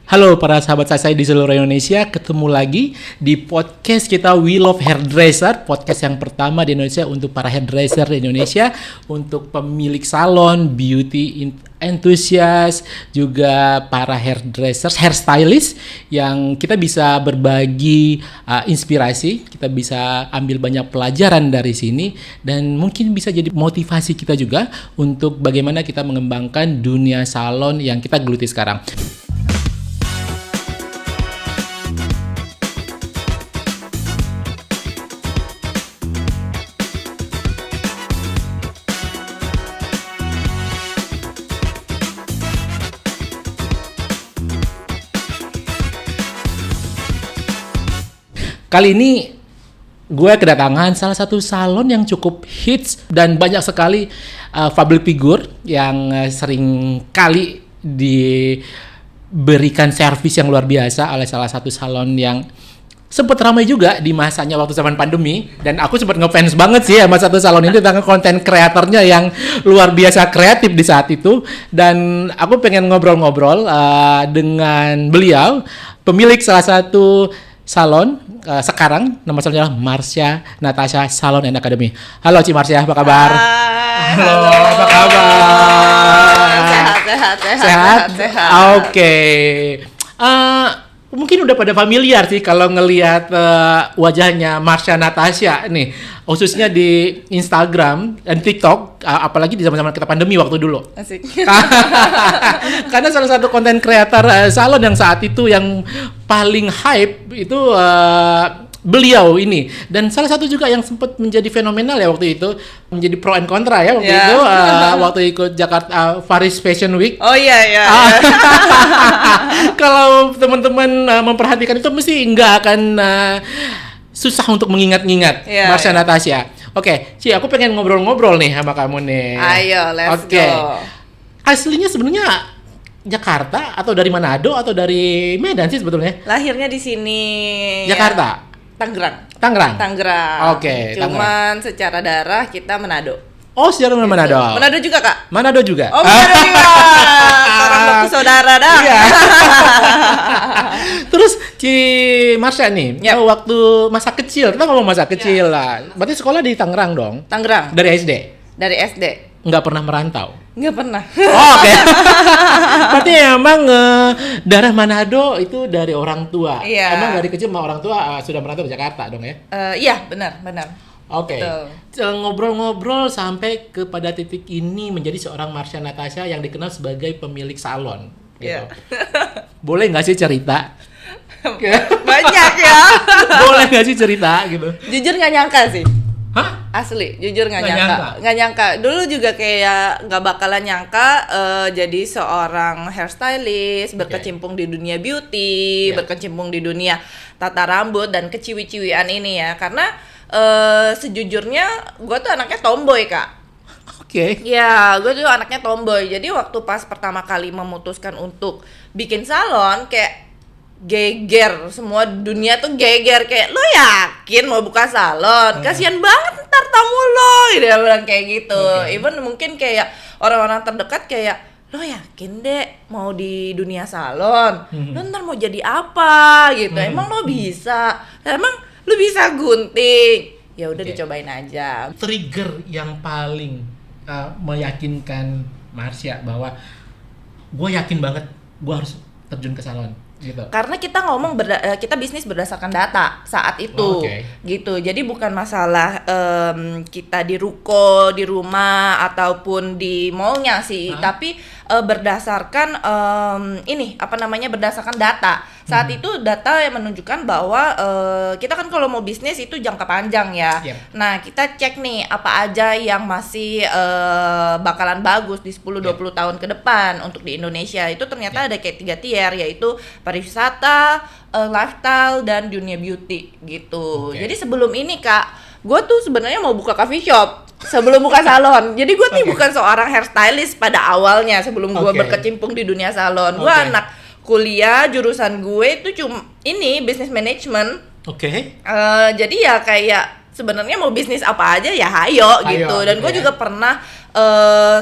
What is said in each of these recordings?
Halo para sahabat saya di seluruh Indonesia, ketemu lagi di podcast kita We Love Hairdresser, podcast yang pertama di Indonesia untuk para hairdresser di Indonesia, untuk pemilik salon, beauty enthusiast, juga para hairdressers, hairstylist yang kita bisa berbagi inspirasi, kita bisa ambil banyak pelajaran dari sini dan mungkin bisa jadi motivasi kita juga untuk bagaimana kita mengembangkan dunia salon yang kita geluti sekarang. Kali ini gue kedatangan salah satu salon yang cukup hits dan banyak sekali public figure yang sering kali diberikan servis yang luar biasa oleh salah satu salon yang sempat ramai juga di masanya waktu zaman pandemi, dan aku sempat ngefans banget sih sama satu salon ini tentang konten kreatornya yang luar biasa kreatif di saat itu. Dan aku pengen ngobrol-ngobrol dengan beliau, pemilik salah satu salon sekarang, nama salonnya adalah Marsha Natasha Salon and Academy. Halo Ci Marsha, apa kabar? Halo, apa kabar? Sehat. Oke. Mungkin udah pada familiar sih kalau ngelihat wajahnya Marsha Natasha nih, khususnya di Instagram dan TikTok, apalagi di zaman-zaman kita pandemi waktu dulu. Asik. Karena salah satu konten kreator salon yang saat itu yang paling hype itu beliau ini, dan salah satu juga yang sempat menjadi fenomenal ya waktu itu, menjadi pro and kontra ya waktu itu, waktu ikut Jakarta Paris Fashion Week. Oh iya. Kalau teman-teman memperhatikan itu mesti nggak akan susah untuk mengingat-ingat Marsha Natasha. Oke, Ci, aku pengen ngobrol-ngobrol nih sama kamu nih. Ayo, let's go. Aslinya sebenarnya Jakarta atau dari Manado atau dari Medan sih sebetulnya? Lahirnya di sini. Jakarta. Tangerang. Oke. Cuman secara darah kita Manado. Oh, sejarah gitu. Manado. Manado juga, Kak? Manado juga. Oh, Manado juga. Seorang baku saudara dah. Iya. Terus Ci Marsha nih, waktu masa kecil, kita ngomong masa kecil lah. Berarti sekolah di Tangerang dong? Tangerang. Dari SD? Dari SD. Nggak pernah merantau? Nggak pernah. Oh, oke. Berarti emang darah Manado itu dari orang tua. Iya. Emang dari kecil sama orang tua sudah merantau ke Jakarta dong ya? Iya, benar. Oke. Ngobrol-ngobrol sampai kepada titik ini menjadi seorang Marsha Natasha yang dikenal sebagai pemilik salon. Gitu. Iya. Boleh nggak sih cerita? Banyak ya. Boleh nggak sih cerita gitu? Jujur nggak nyangka sih. Hah? Asli, jujur nggak nyangka. Dulu juga kayak nggak bakalan nyangka jadi seorang hairstylist, berkecimpung di dunia beauty, berkecimpung di dunia tata rambut dan keciwi-ciwian ini ya. Karena sejujurnya gue tuh anaknya tomboy, Kak. Oke. Ya, gue tuh anaknya tomboy. Jadi waktu pas pertama kali memutuskan untuk bikin salon, kayak geger, semua dunia tuh geger, kayak lo yakin mau buka salon? Kasian banget ntar tamu lo, dia bilang kayak gitu. Even mungkin kayak orang-orang terdekat kayak, lo yakin dek mau di dunia salon? Lo ntar mau jadi apa gitu? Emang lo bisa? Emang lo bisa gunting? Ya udah dicobain aja. Trigger yang paling meyakinkan Marsha bahwa gue yakin banget gue harus terjun ke salon. Gitu. Karena kita ngomong kita bisnis berdasarkan data saat itu, gitu. Jadi bukan masalah kita di ruko, di rumah ataupun di mallnya sih, tapi berdasarkan berdasarkan data. Saat itu data yang menunjukkan bahwa kita kan kalau mau bisnis itu jangka panjang ya. Nah, kita cek nih apa aja yang masih bakalan bagus di 10-20 tahun ke depan untuk di Indonesia. Itu ternyata ada kayak 3 tier, yaitu pariwisata, lifestyle, dan dunia beauty gitu. Jadi sebelum ini, Kak, gue tuh sebenarnya mau buka coffee shop sebelum buka salon. Jadi gue nih bukan seorang hairstylist pada awalnya sebelum gue berkecimpung di dunia salon. Gue anak kuliah, jurusan gue itu cuma ini business management. Jadi ya kayak sebenarnya mau bisnis apa aja ya hayo gitu. Dan gue juga pernah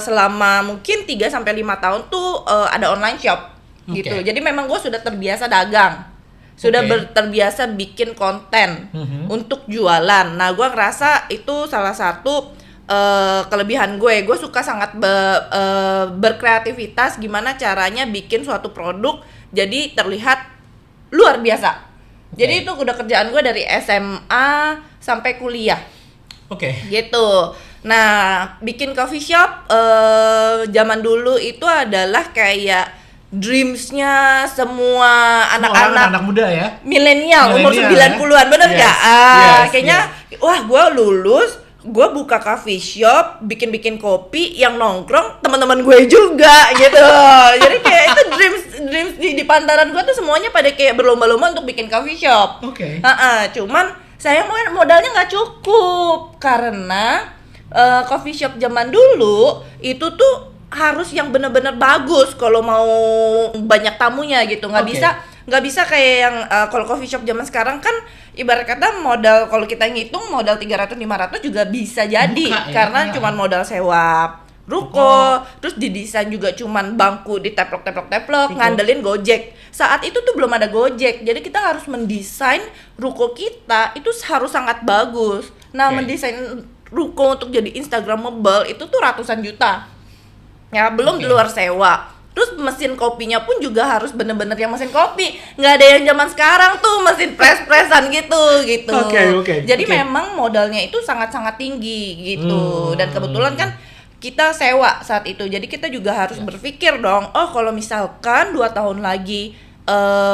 selama mungkin 3-5 tahun tuh ada online shop. gitu. Jadi memang gue sudah terbiasa dagang, sudah terbiasa bikin konten untuk jualan. Nah gue ngerasa itu salah satu kelebihan gue suka sangat berkreativitas gimana caranya bikin suatu produk jadi terlihat luar biasa. Jadi itu udah kerjaan gue dari SMA sampai kuliah. Gitu. Nah, bikin coffee shop zaman dulu itu adalah kayak dreams-nya semua anak-anak muda ya. Milenial umur 90-an, bener nggak? Kayaknya wah, gue lulus, gue buka coffee shop, bikin kopi yang nongkrong teman-teman gue juga gitu. Jadi kayak itu dreams di pantaran gue tuh semuanya pada kayak berlomba-lomba untuk bikin coffee shop. Cuman saya modalnya nggak cukup karena coffee shop zaman dulu itu tuh harus yang benar-benar bagus kalau mau banyak tamunya gitu. Nggak bisa kayak yang kalau coffee shop zaman sekarang kan ibarat kata modal, kalau kita ngitung modal 300-500 juga bisa jadi karena cuman modal sewa ruko, terus didesain juga cuman bangku diteplok, ngandelin Gojek. Saat itu tuh belum ada Gojek, jadi kita harus mendesain ruko kita itu harus sangat bagus. Nah, mendesain ruko untuk jadi Instagramable itu tuh ratusan juta. Ya, belum di luar sewa. Terus mesin kopinya pun juga harus bener-bener yang mesin kopi. Nggak ada yang zaman sekarang tuh mesin press-pressan gitu. Jadi memang modalnya itu sangat-sangat tinggi gitu. Dan kebetulan kan kita sewa saat itu. Jadi kita juga harus berpikir dong, oh kalau misalkan 2 tahun lagi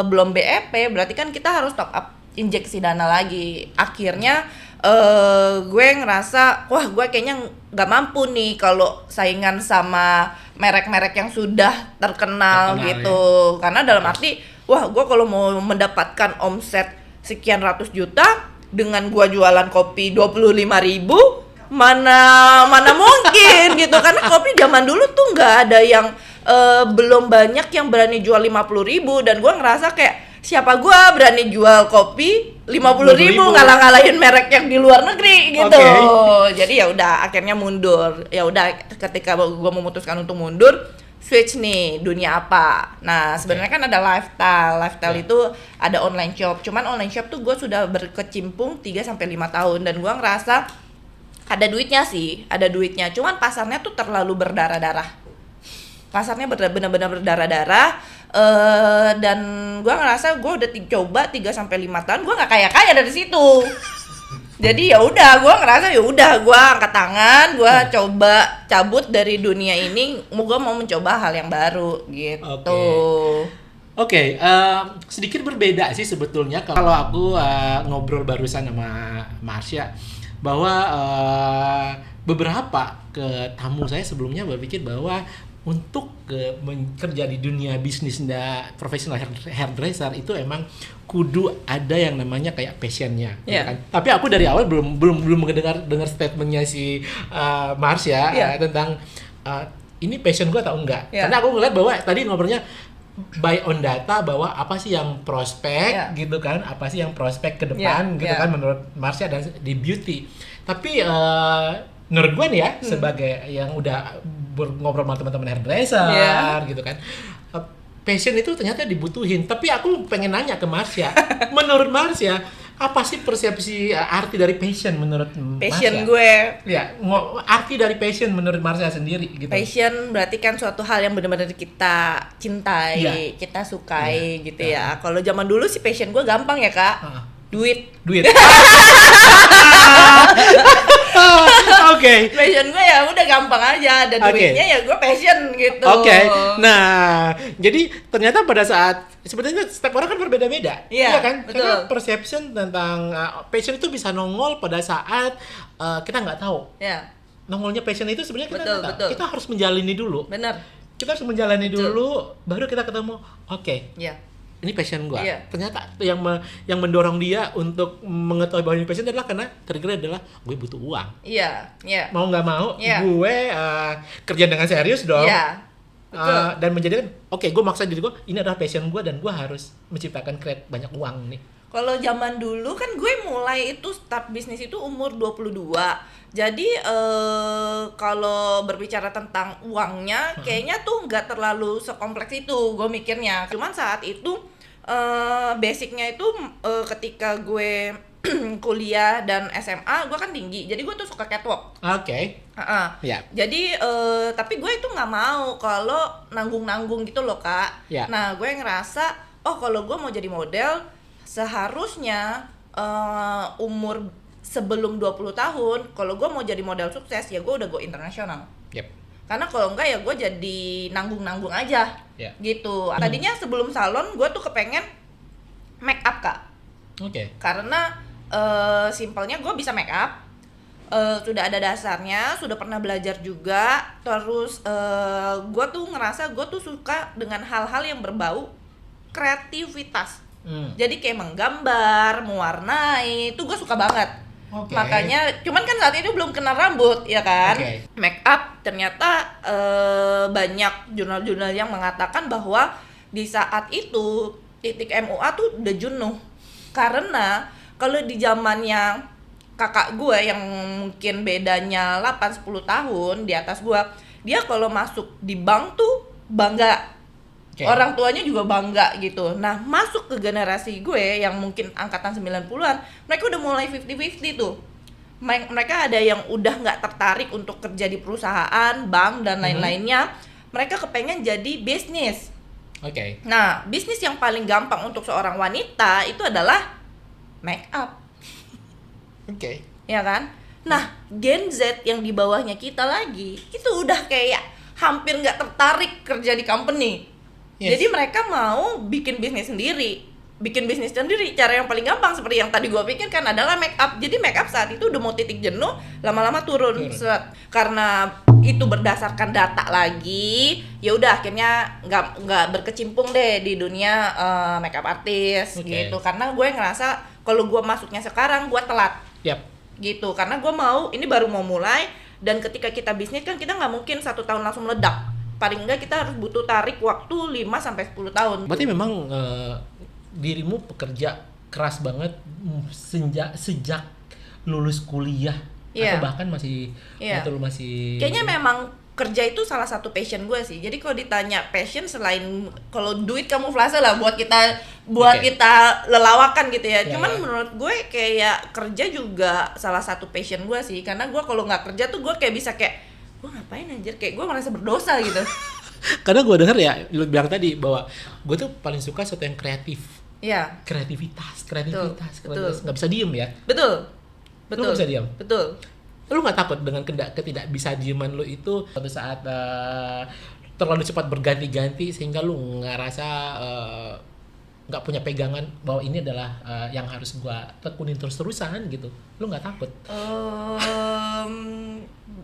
belum BEP, berarti kan kita harus top up injeksi dana lagi. Akhirnya gue ngerasa wah gue kayaknya nggak mampu nih kalau saingan sama merek-merek yang sudah terkenal gitu. Karena dalam arti wah gue kalau mau mendapatkan omset sekian ratus juta dengan gue jualan kopi 25.000 mana mungkin gitu. Karena kopi zaman dulu tuh nggak ada yang belum banyak yang berani jual 50.000 dan gue ngerasa kayak siapa gue berani jual kopi 50.000 ngalah-ngalahin merek yang di luar negeri gitu. Jadi ya udah akhirnya mundur. Ya udah ketika gue memutuskan untuk mundur, switch nih dunia apa. Nah sebenarnya kan ada lifestyle itu ada online shop. Cuman online shop tuh gue sudah berkecimpung 3-5 tahun dan gue ngerasa ada duitnya. Cuman pasarnya tuh terlalu berdarah-darah. Pasarnya benar-benar berdarah-darah. Dan gue ngerasa gue udah coba 3-5 tahun gue nggak kaya dari situ. Jadi ya udah gue ngerasa ya udah gue angkat tangan, gue coba cabut dari dunia ini, gue mau mencoba hal yang baru gitu. Sedikit berbeda sih sebetulnya kalau aku ngobrol barusan sama Marsha bahwa beberapa ke tamu saya sebelumnya berpikir bahwa untuk bekerja di dunia bisnis profesional hairdresser itu emang kudu ada yang namanya kayak passionnya, ya kan? Tapi aku dari awal belum dengar statementnya si Marsha tentang ini passion gue atau enggak? Karena aku ngeliat bahwa tadi ngobrolnya by on data bahwa apa sih yang prospek gitu kan, apa sih yang prospek ke depan gitu kan menurut Marsha dan di beauty. Tapi menurut gue nih ya sebagai yang udah ngobrol sama teman-teman hairdresser gitu kan, passion itu ternyata dibutuhin. Tapi aku pengen nanya ke Marsha, menurut Marsha apa sih persepsi arti dari passion menurut passion Marsha? Gue arti dari passion menurut Marsha sendiri gitu. Passion berarti kan suatu hal yang benar-benar kita cintai, kita sukai gitu ya. Kalau zaman dulu sih passion gue gampang ya kak, duit. Passion gue ya udah gampang aja, ada duitnya ya gue passion gitu. Nah jadi ternyata pada saat sebenarnya setiap orang kan berbeda-beda, iya kan? Betul. Karena perception tentang passion itu bisa nongol pada saat kita nggak tahu. Nongolnya passion itu sebenarnya kita nggak tahu. Kita harus menjalani dulu. Kita harus menjalani dulu, baru kita ketemu. Ini passion gue. Ternyata yang mendorong dia untuk mengetahui bahwa ini passion adalah karena trigger adalah gue butuh uang. Mau nggak mau, gue kerja dengan serius dong. Dan menjadikan, gue maksa diri gue, ini adalah passion gue dan gue harus menciptakan create banyak uang nih. Kalau zaman dulu kan gue mulai itu start bisnis itu umur 22. Jadi kalau berbicara tentang uangnya kayaknya tuh nggak terlalu sekompleks itu gue mikirnya. Cuman saat itu basicnya itu ketika gue kuliah dan SMA gue kan tinggi, jadi gue tuh suka catwalk. Oke. Yeah. Jadi tapi gue itu nggak mau kalau nanggung gitu loh Kak. Yeah. Nah gue ngerasa kalau gue mau jadi model seharusnya umur sebelum 20 tahun kalau gue mau jadi model sukses ya gue udah go internasional. Yep. Karena kalau enggak ya gue jadi nanggung aja. Yeah. Gitu. Tadinya sebelum salon gue tuh kepengen make up Kak. Oke. Karena simpelnya gue bisa make up, sudah ada dasarnya, sudah pernah belajar juga. Terus gue tuh ngerasa gue tuh suka dengan hal-hal yang berbau kreativitas. Jadi kayak menggambar, mewarnai, itu gue suka banget. Okay. Makanya, cuman kan saat itu belum kenal rambut, ya kan? Okay. Make up ternyata banyak jurnal-jurnal yang mengatakan bahwa di saat itu titik MUA tuh udah jenuh. Karena kalau di zamannya kakak gue yang mungkin bedanya 8-10 tahun di atas gue, dia kalau masuk di bank tuh bangga. Okay. Orang tuanya juga bangga gitu. Nah, masuk ke generasi gue yang mungkin angkatan 90-an, mereka udah mulai 50-50 tuh. Mereka ada yang udah nggak tertarik untuk kerja di perusahaan, bank, dan lain-lainnya. Mereka kepengen jadi bisnis. Oke. Okay. Nah, bisnis yang paling gampang untuk seorang wanita itu adalah make up. Oke. Okay. Ya kan? Nah, Gen Z yang di bawahnya kita lagi, itu udah kayak hampir nggak tertarik kerja di company. Yes. Jadi mereka mau bikin bisnis sendiri. Cara yang paling gampang seperti yang tadi gue pikirkan adalah make up. Jadi make up saat itu udah mau titik jenuh, lama-lama turun. Karena itu berdasarkan data lagi, ya udah akhirnya nggak berkecimpung deh di dunia make up artist. Okay. Gitu. Karena gue ngerasa kalau gue masuknya sekarang gue telat. Yep. Gitu. Karena gue ini baru mau mulai, dan ketika kita bisnis kan kita nggak mungkin 1 tahun langsung meledak. Paling enggak kita harus butuh tarik waktu 5-10 tahun. Berarti memang dirimu pekerja keras banget sejak lulus kuliah, atau bahkan masih waktu lu masih. Kayaknya memang kerja itu salah satu passion gue sih. Jadi kalau ditanya passion selain kalau duit kamuflase lah buat kita kita lelawakan gitu ya. Cuman menurut gue kayak kerja juga salah satu passion gue sih. Karena gue kalau nggak kerja tuh gue kayak bisa kayak gue ngapain anjir, kayak gue merasa berdosa gitu. Karena gue denger ya, lu bilang tadi bahwa gue tuh paling suka sesuatu yang kreatif. Iya. Kreativitas. Nggak bisa diem ya. Betul. Lu nggak bisa diem. Betul. Lu nggak takut dengan ketidak bisa dieman lu itu suatu saat terlalu cepat berganti-ganti sehingga lu ngerasa nggak punya pegangan bahwa ini adalah yang harus gue tekunin terus-terusan gitu. Lu nggak takut?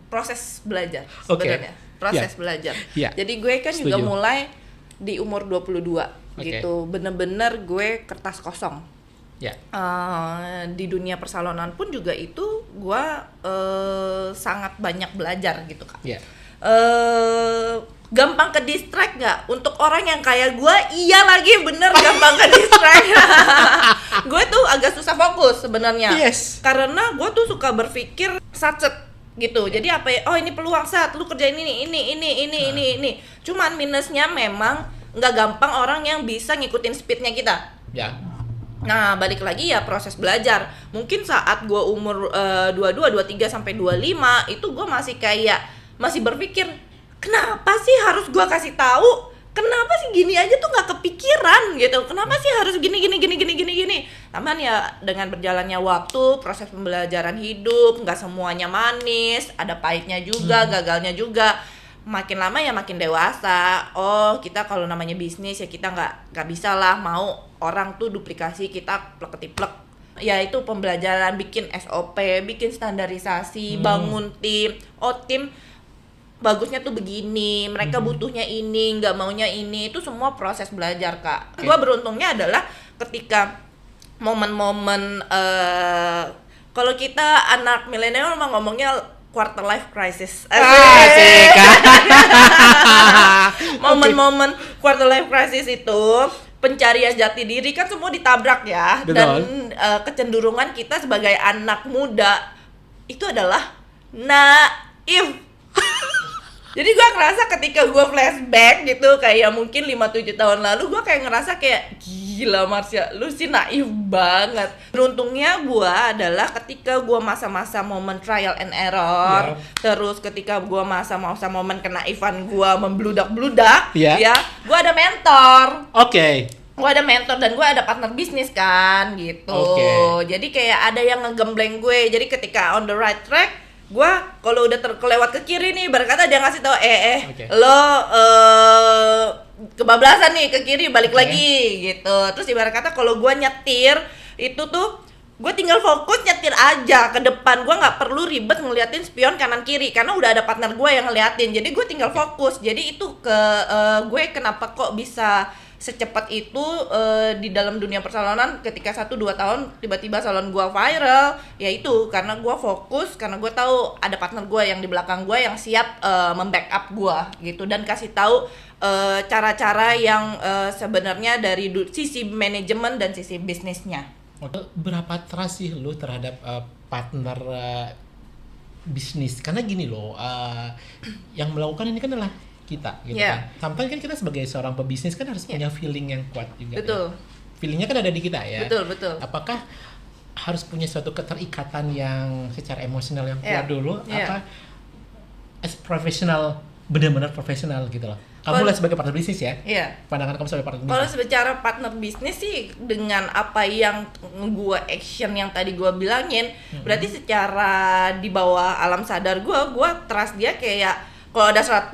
Proses belajar sebenarnya. Proses belajar. Jadi gue kan juga mulai di umur 22 gitu. Bener-bener gue kertas kosong. Di dunia persalonan pun juga itu gue sangat banyak belajar gitu Kak. Gampang ke distract nggak? Untuk orang yang kayak gue, iya lagi bener gampang ke distract. Gue tuh agak susah fokus sebenarnya. Yes. Karena gue tuh suka berpikir satset gitu. Jadi apa ya? Oh ini peluang lu kerjain ini. Cuman minusnya memang nggak gampang orang yang bisa ngikutin speednya kita. Nah, balik lagi ya proses belajar. Mungkin saat gue umur 22, 23 sampai 25 itu gue masih berpikir, kenapa sih harus gue kasih tahu? Kenapa sih gini aja tuh nggak kepikiran gitu? Kenapa sih harus gini? Taman ya dengan berjalannya waktu, proses pembelajaran hidup, nggak semuanya manis, ada pahitnya juga, gagalnya juga. Makin lama ya makin dewasa. Oh, kita kalau namanya bisnis ya kita nggak bisa lah mau orang tuh duplikasi kita plek-ketiplek. Ya itu pembelajaran, bikin SOP, bikin standarisasi, bangun tim. Oh, tim bagusnya tuh begini, mereka butuhnya ini, nggak maunya ini. Itu semua proses belajar Kak. Gua beruntungnya adalah ketika momen-momen kalau kita anak milenial mah ngomongnya quarter life crisis. Momen-momen quarter life crisis itu pencarian jati diri kan semua ditabrak ya. Betul. Dan kecenderungan kita sebagai anak muda itu adalah naif. Jadi gue ngerasa ketika gue flashback gitu kayak mungkin 5-7 tahun lalu, gue kayak ngerasa kayak gila Marsha, lu sih naif banget. Beruntungnya gue adalah ketika gue masa-masa momen trial and error, terus ketika gue masa-masa momen kenaifan gue membludak-bludak, ya gue ada mentor. Gue ada mentor dan gue ada partner bisnis kan gitu. Jadi kayak ada yang ngegembleng gue. Jadi ketika on the right track, gue kalau udah kelewat ke kiri nih, berkata dia ngasih tau lo kebablasan nih ke kiri, balik lagi gitu. Terus ibarat kata kalau gue nyetir itu tuh gue tinggal fokus nyetir aja ke depan, gue nggak perlu ribet ngeliatin spion kanan kiri karena udah ada partner gue yang ngeliatin. Jadi gue tinggal fokus. Jadi itu gue kenapa kok bisa secepat itu di dalam dunia persalonan ketika 1-2 tahun tiba-tiba salon gua viral, ya itu karena gua fokus, karena gua tahu ada partner gua yang di belakang gua yang siap membackup gua gitu dan kasih tahu cara-cara yang sebenarnya dari sisi manajemen dan sisi bisnisnya. Berapa trust sih lu terhadap partner bisnis? Karena gini loh, yang melakukan ini kan adalah kita gitu kan. Sometimes kan kita sebagai seorang pebisnis kan harus punya feeling yang kuat juga. Betul. Ya. Feelingnya kan ada di kita ya. Betul. Apakah harus punya suatu keterikatan yang secara emosional yang kuat dulu? Apa as profesional, benar-benar profesional gitu loh. Kamu lihat sebagai partner bisnis ya? Pandangan kamu sebagai partner bisnis. Kalau secara partner bisnis sih dengan apa yang gue action yang tadi gue bilangin, berarti secara di bawah alam sadar gue trust dia kayak kalau ada 100%,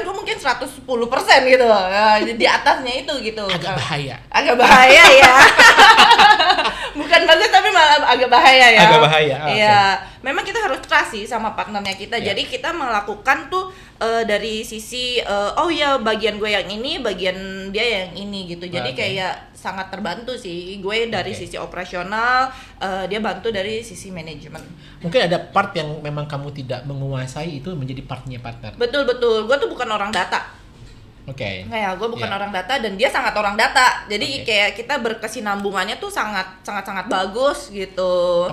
gue mungkin 110% gitu. Ya, di atasnya itu gitu. Agak bahaya ya. Bukan bagus tapi malah agak bahaya ya. Agak bahaya. Iya. Memang kita harus trust sih sama partnernya kita. Jadi kita melakukan tuh dari sisi bagian gue yang ini, bagian dia yang ini gitu. Jadi kayak sangat terbantu sih gue dari sisi operasional, dia bantu dari sisi manajemen. Mungkin ada part yang memang kamu tidak menguasai, itu menjadi partnya partner. Betul. Gue tuh bukan orang data. Kayak gue bukan orang data dan dia sangat orang data. Jadi kayak kita berkesinambungannya tuh sangat bagus gitu.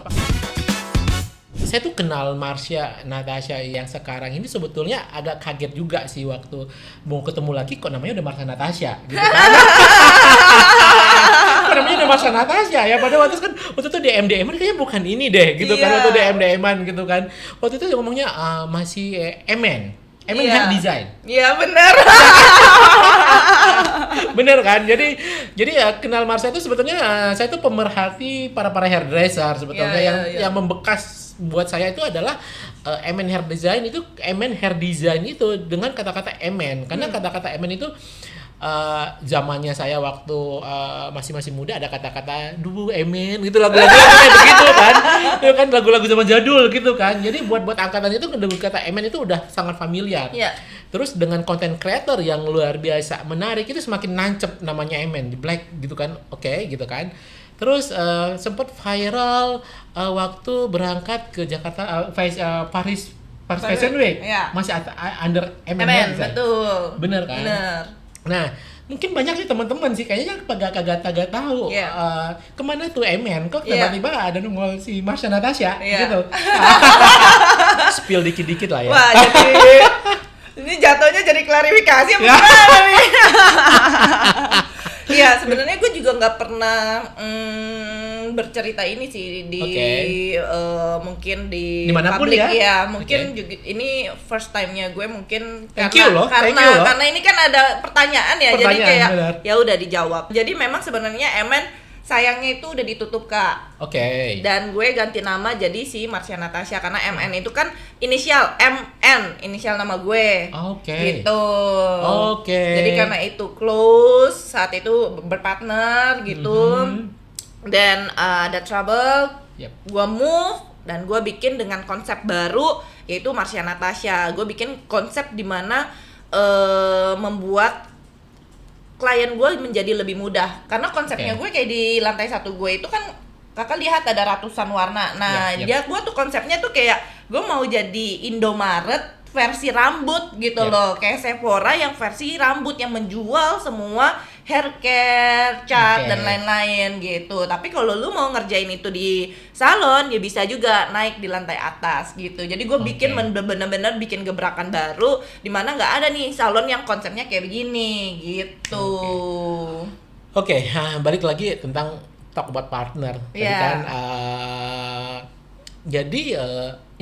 Saya tuh kenal Marsha Natasha yang sekarang ini sebetulnya agak kaget juga sih waktu mau ketemu lagi kok namanya udah Marsha Natasha gitu kan. Kok namanya udah Marsha Natasha ya, padahal waktu itu di MDM kayaknya bukan ini deh gitu kan, waktu di MDM-an gitu kan. Waktu itu ngomongnya masih MN Hair Design. Iya benar. Bener kan? Jadi ya kenal Marsha itu sebetulnya saya tuh pemerhati para hairdresser sebetulnya yang membekas buat saya itu adalah MN Hair Design itu dengan kata-kata MN karena kata-kata MN itu zamannya saya waktu masih muda ada kata-kata MN gitu, lagu-lagu kayak begitu kan. Itu kan lagu-lagu zaman jadul gitu kan. Jadi buat angkatan itu kata MN itu udah sangat familiar. Terus dengan content creator yang luar biasa menarik itu semakin nancep namanya MN di Black gitu kan. Gitu kan. Terus sempat viral waktu berangkat ke Jakarta Paris Fashion Week. Masih under MN betul. Bener kan? Bener. Nah, mungkin banyak sih teman-teman sih kayaknya kagak tahu kemana tuh MN kok tiba-tiba ada nongol si Marsha Natasha gitu. Spill dikit-dikit lah ya. Wah, jadi ini jatuhnya jadi klarifikasi apa gimana nih? Iya, sebenarnya gue juga nggak pernah bercerita ini sih di mungkin di publik ya. Mungkin juga ini first time-nya gue mungkin karena ini kan ada pertanyaan ya. Jadi kayak ya udah dijawab. Jadi memang sebenarnya MN sayangnya itu udah ditutup Kak. Dan gue ganti nama jadi si Marsha Natasha karena MN itu kan inisial MN, inisial nama gue. Gitu. Jadi karena itu close, saat itu berpartner gitu. Dan ada trouble, gue move dan gue bikin dengan konsep baru yaitu Marsha Natasha. Gue bikin konsep dimana membuat klien gue menjadi lebih mudah karena konsepnya gue kayak di lantai 1 gue itu kan kakak lihat ada ratusan warna. Nah gue tuh konsepnya tuh kayak gue mau jadi Indomaret versi rambut gitu loh, kayak Sephora yang versi rambut yang menjual semua hair care, cat Oke. dan lain-lain gitu. Tapi kalau lu mau ngerjain itu di salon ya bisa juga naik di lantai atas gitu. Jadi gue bikin bener-bener bikin gebrakan baru di mana nggak ada nih salon yang konsepnya kayak begini gitu. Oke, balik lagi tentang talk about partner. Tadi Iya. kan jadi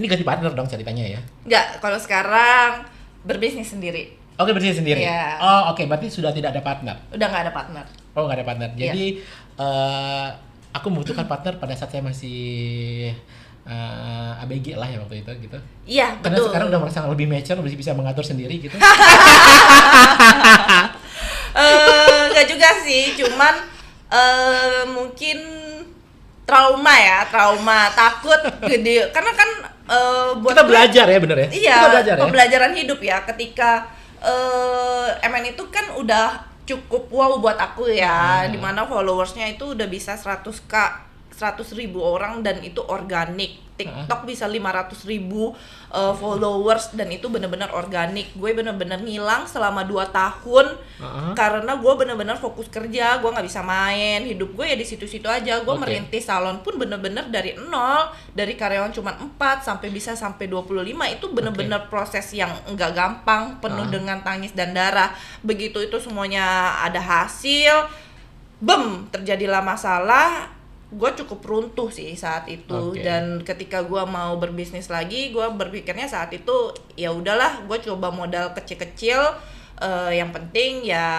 ini ganti partner dong ceritanya ya. Nggak, kalau sekarang berbisnis sendiri. Oke, bersih sendiri. Iya. Oh, oke, berarti sudah tidak ada partner. Udah nggak ada partner. Oh, nggak ada partner. Jadi aku membutuhkan partner pada saat saya masih ABG lah ya waktu itu gitu. Iya, Karena betul. sekarang udah merasa lebih mature, lebih bisa mengatur sendiri gitu. Nggak juga sih, cuman mungkin trauma takut gede karena kan buat Kita gue- belajar ya, bener ya? Iya, Kita belajar ya. pembelajaran hidup ya ketika MN itu kan udah cukup wow buat aku ya, dimana followersnya itu udah bisa 100.000 orang dan itu organik. TikTok bisa 500.000 followers dan itu bener-bener organik. Gue bener-bener ngilang selama 2 tahun karena gue bener-bener fokus kerja, gue nggak bisa main. Hidup gue ya di situ-situ aja. Gue merintis salon pun bener-bener dari nol, dari karyawan cuma 4 sampai bisa sampai 25. Itu bener-bener proses yang nggak gampang, penuh dengan tangis dan darah. Begitu itu semuanya ada hasil, terjadilah masalah. Gue cukup runtuh sih saat itu. Dan ketika gue mau berbisnis lagi, gue berpikirnya saat itu ya udahlah, gue coba modal kecil-kecil, yang penting ya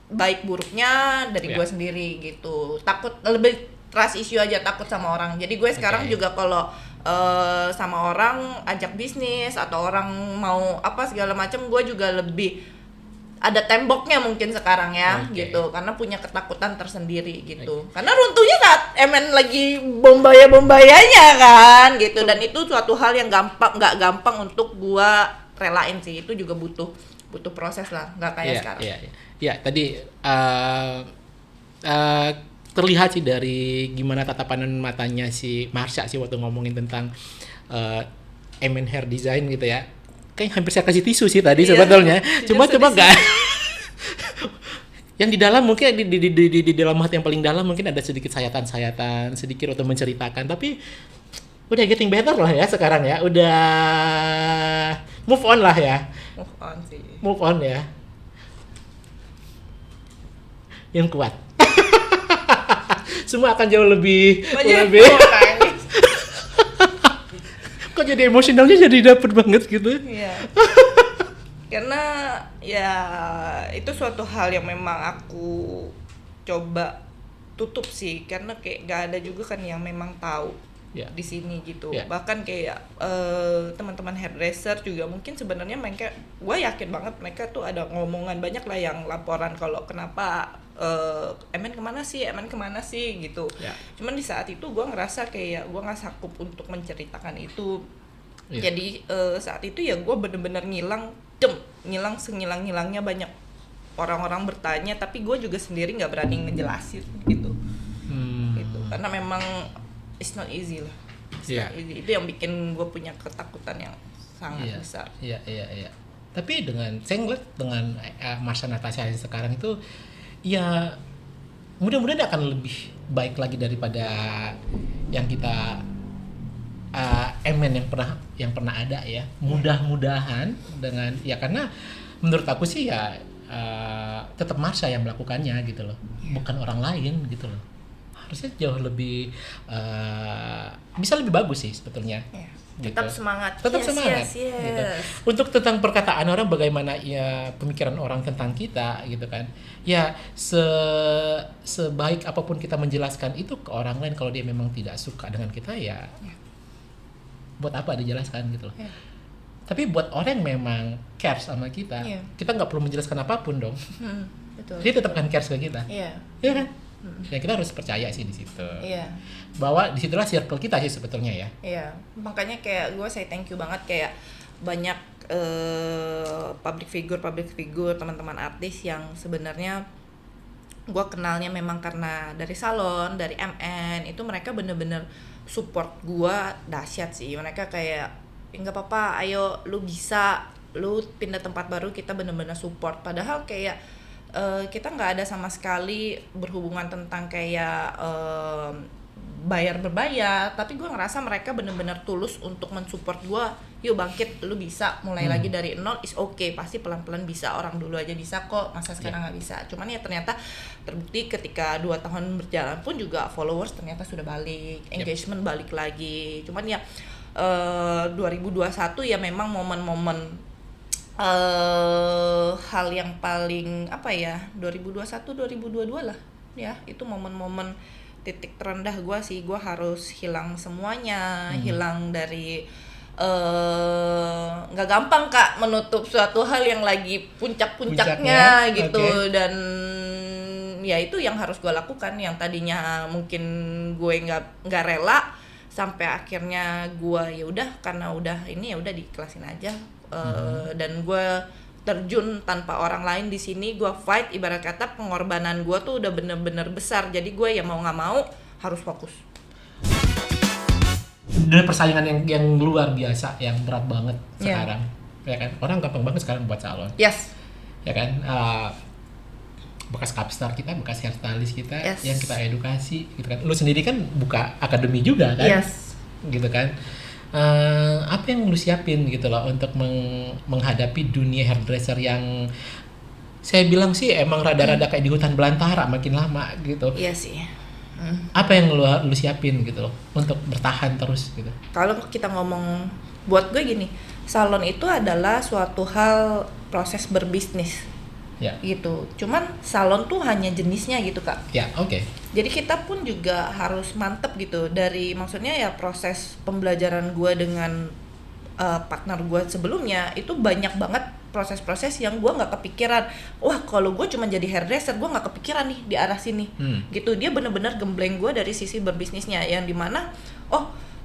baik buruknya dari gue sendiri gitu. Takut, lebih trust issue aja, takut sama orang. Jadi gue sekarang juga kalau sama orang ajak bisnis atau orang mau apa segala macam, gue juga lebih ada temboknya mungkin sekarang ya gitu, karena punya ketakutan tersendiri gitu. Karena runtuhnya saat MN lagi bombayanya kan gitu, dan itu suatu hal yang nggak gampang untuk gua relain sih. Itu juga butuh proses lah, nggak kayak sekarang. Iya, tadi terlihat sih dari gimana tatapan matanya si Marsha sih waktu ngomongin tentang MN hair design gitu ya. Kayak hampir saya kasih tisu sih tadi sebetulnya. Cuma enggak. Yang di dalam mungkin di dalam hati yang paling dalam mungkin ada sedikit sayatan-sayatan, sedikit untuk menceritakan, tapi udah getting better lah ya sekarang ya. Udah move on lah ya. Move on sih. Move on ya. Yang kuat. Semua akan jauh lebih kok jadi emosionalnya jadi dapet banget gitu. Iya. Karena ya itu suatu hal yang memang aku coba tutup sih, karena kayak gak ada juga kan yang memang tahu di sini gitu. Bahkan kayak teman-teman hairdresser juga mungkin sebenarnya mereka, gue yakin banget mereka tuh ada ngomongan banyak lah yang laporan kalau kenapa MN kemana sih gitu. Cuman di saat itu gue ngerasa kayak gue nggak sanggup untuk menceritakan itu. Jadi saat itu ya gue bener-bener ngilang sengilang-ngilangnya. Banyak orang-orang bertanya, tapi gue juga sendiri nggak berani ngejelasin gitu. Gitu karena memang it's not easy lah. Itu yang bikin gue punya ketakutan yang sangat besar. Iya. Tapi saya ngeliat dengan Marsha Natasha yang sekarang itu ya mudah-mudahan akan lebih baik lagi daripada yang kita MN yang pernah ada ya. Mudah-mudahan dengan ya, karena menurut aku sih ya tetap Marsha yang melakukannya gitu loh, bukan orang lain gitu loh. Harusnya jauh lebih bisa lebih bagus sih sebetulnya. Gitu. Tetap semangat. Gitu. Untuk tentang perkataan orang, bagaimana ya pemikiran orang tentang kita gitu kan. Ya sebaik apapun kita menjelaskan itu ke orang lain, kalau dia memang tidak suka dengan kita ya buat apa dijelaskan gitu loh. Tapi buat orang yang memang care sama kita, kita nggak perlu menjelaskan apapun dong. Betul. Dia tetap akan care ke kita. Iya kan? Ya kita harus percaya sih di situ. Bahwa disitulah circle kita sih sebetulnya ya. Iya. Makanya kayak gue say thank you banget, kayak banyak public figure, teman-teman artis yang sebenarnya gue kenalnya memang karena dari salon, dari MN, itu mereka bener-bener support gue dahsyat sih. Mereka kayak nggak apa-apa, ayo lu bisa, lu pindah tempat baru, kita bener-bener support. Padahal kayak kita nggak ada sama sekali berhubungan tentang kayak bayar berbayar, tapi gue ngerasa mereka bener-bener tulus untuk mensupport gue. Yuk bangkit, lu bisa mulai lagi dari nol, is okay, pasti pelan-pelan bisa, orang dulu aja bisa kok, masa sekarang nggak bisa. Cuman ya ternyata terbukti ketika 2 tahun berjalan pun juga followers ternyata sudah balik, engagement balik lagi. Cuman ya 2021 ya memang momen-momen hal yang paling 2021 2022 lah ya, itu momen-momen titik terendah gue sih. Gue harus hilang semuanya, hilang dari nggak gampang Kak menutup suatu hal yang lagi puncak-puncaknya gitu. Dan ya itu yang harus gue lakukan, yang tadinya mungkin gue nggak rela, sampai akhirnya gue ya udah, karena udah ini ya udah diikhlasin aja. Dan gue terjun tanpa orang lain di sini, gue fight, ibarat kata pengorbanan gue tuh udah bener-bener besar, jadi gue ya mau nggak mau harus fokus. Dan persaingan yang luar biasa, yang berat banget sekarang, ya kan? Orang gampang banget sekarang buat salon, ya kan? Bekas Capstar kita, bekas hairstylist kita, yang kita edukasi, gitu kan? Lu sendiri kan buka akademi juga kan, gitu kan? Apa yang lu siapin gitu loh untuk menghadapi dunia hairdresser yang saya bilang sih emang rada-rada kayak di hutan belantara makin lama gitu. Iya sih. Apa yang lu siapin gitu loh untuk bertahan terus gitu? Kalau kita ngomong, buat gue gini, salon itu adalah suatu hal proses berbisnis. Gitu. Cuman salon tuh hanya jenisnya gitu Kak. Oke. Jadi kita pun juga harus mantep gitu, dari maksudnya ya proses pembelajaran gue dengan partner gue sebelumnya itu banyak banget proses-proses yang gue nggak kepikiran. Wah kalau gue cuma jadi hairdresser, gue nggak kepikiran nih di arah sini. Gitu. Dia benar-benar gembleng gue dari sisi berbisnisnya, yang dimana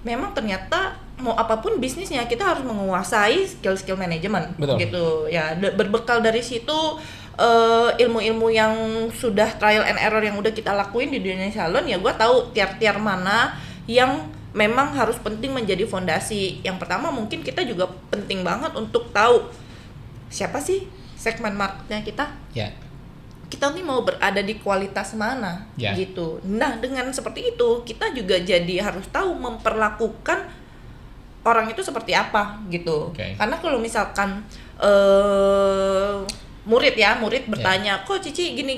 memang ternyata mau apapun bisnisnya kita harus menguasai skill manajemen. Gitu ya. Berbekal dari situ ilmu-ilmu yang sudah trial and error yang udah kita lakuin di dunia salon, ya gue tahu tiar-tiar mana yang memang harus penting menjadi fondasi. Yang pertama mungkin kita juga penting banget untuk tahu siapa sih segmen marketnya kita. Kita nih mau berada di kualitas mana gitu. Nah dengan seperti itu kita juga jadi harus tahu memperlakukan orang itu seperti apa gitu. Karena kalau misalkan murid bertanya, kok Cici gini.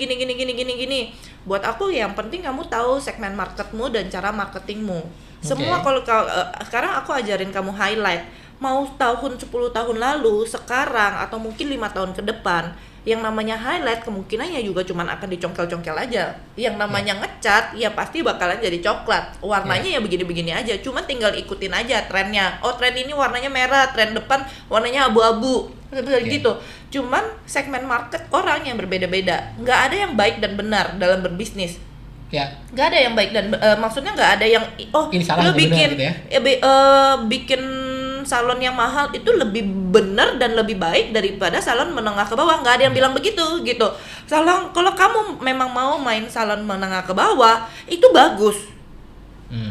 Buat aku yang penting kamu tahu segmen marketmu dan cara marketingmu. Semua kalau sekarang aku ajarin kamu highlight, mau tahun 10 tahun lalu, sekarang, atau mungkin 5 tahun ke depan, yang namanya highlight kemungkinannya juga cuman akan dicongkel-congkel aja. Yang namanya ngecat ya pasti bakalan jadi coklat. Warnanya ya begini-begini aja, cuma tinggal ikutin aja trennya. Oh tren ini warnanya merah, tren depan warnanya abu-abu. Gitu. Cuman segmen market orang yang berbeda-beda. Nggak ada yang baik dan benar dalam berbisnis. Nggak ada yang baik dan maksudnya nggak ada yang lu bikin gitu bikin salon yang mahal itu lebih benar dan lebih baik daripada salon menengah ke bawah. Nggak ada yang bilang begitu gitu. Salon, kalau kamu memang mau main salon menengah ke bawah itu bagus.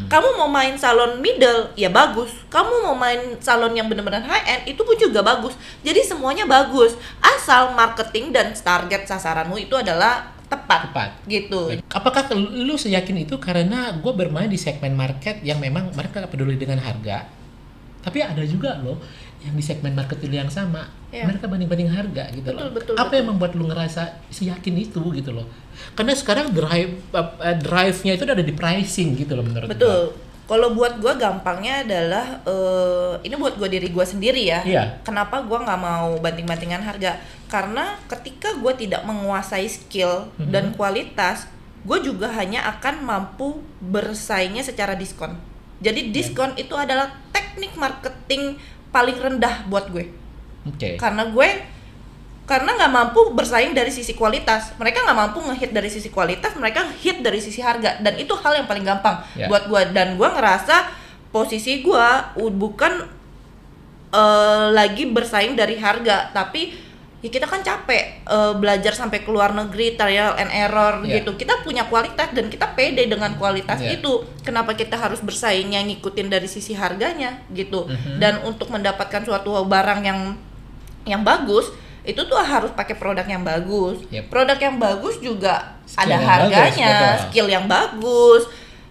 Kamu mau main salon middle ya bagus. Kamu mau main salon yang benar-benar high end itu pun juga bagus. Jadi semuanya bagus asal marketing dan target sasaranmu itu adalah tepat gitu. Apakah lu seyakin itu karena gue bermain di segmen market yang memang mereka gak peduli dengan harga, tapi ada juga loh yang di segmen market yang sama mereka banding-banding harga gitu loh. Apa yang membuat lu ngerasa yakin itu gitu loh? Karena sekarang drive-nya itu ada di pricing gitu loh menurut gue. Kalau buat gue gampangnya adalah ini buat gue diri gue sendiri ya. Kenapa gue nggak mau banting-bantingan harga? Karena ketika gue tidak menguasai skill dan kualitas, gue juga hanya akan mampu bersaingnya secara diskon. Jadi diskon itu adalah teknik marketing paling rendah buat gue. Karena nggak mampu bersaing dari sisi kualitas, mereka nggak mampu ngehit dari sisi kualitas, mereka hit dari sisi harga, dan itu hal yang paling gampang buat gue. Dan gue ngerasa posisi gue bukan lagi bersaing dari harga, tapi ya kita kan capek belajar sampai ke luar negeri, trial and error gitu. Kita punya kualitas dan kita pede dengan kualitas itu. Kenapa kita harus bersaingnya ngikutin dari sisi harganya gitu? Dan untuk mendapatkan suatu barang yang bagus itu tuh harus pakai produk yang bagus. Yep. Produk yang bagus juga Skill ada yang harganya, bagus, skill yang bagus,